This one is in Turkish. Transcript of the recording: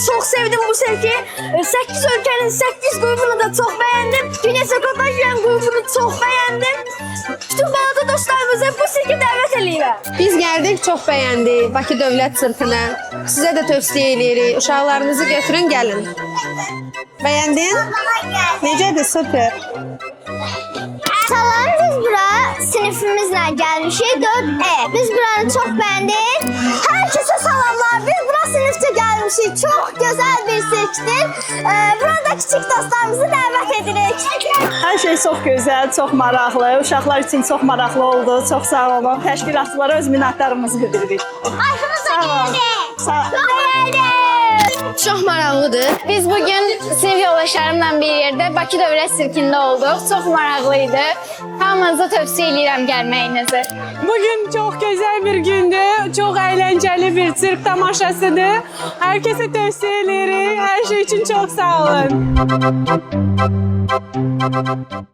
çok sevdim bu sirki. 8 ülkenin 8 grubunu da çok beğendim. Güneş Ekotaşyan grubunu çok beğendim. Bütün balaca dostlarımızı bu sirke davet ediyorum. Biz gəldik, çox bəyəndik Bakı Dövlət Sirkini. Sizə də tövsiyə edirik. Uşaqlarınızı götürün, gəlin. Bəyəndin? Necədir? Super. Salam, biz bura sınıfımızla gelmişik 4E. Biz buranı çok beğendik. Herkese salamlar. Biz bura sınıfça gelmişik. Çok güzel bir sirktir. Burada küçük dostlarımızı davet edirik. Hər şey çox gözəl, çox maraqlı. Uşaqlar üçün çox maraqlı oldu. Çox sağ olun. Təşkilatçılara öz minnətdarlığımızı bildiririk. Aşkımıza geldi. Sağ olun. Çok beğendik. Çox maraqlıdır. Biz bugün sinif yoldaşlarımla bir yerde Bakı Dövlət Sirkində olduq. Çox maraqlıydı. Hamınıza tövsiyə edirəm gəlməyinizi. Bugün çok güzel bir gündü. Çok eğlenceli bir sirk tamaşasıdır. Herkese tavsiye ederim. Her şey için çok sağ olun.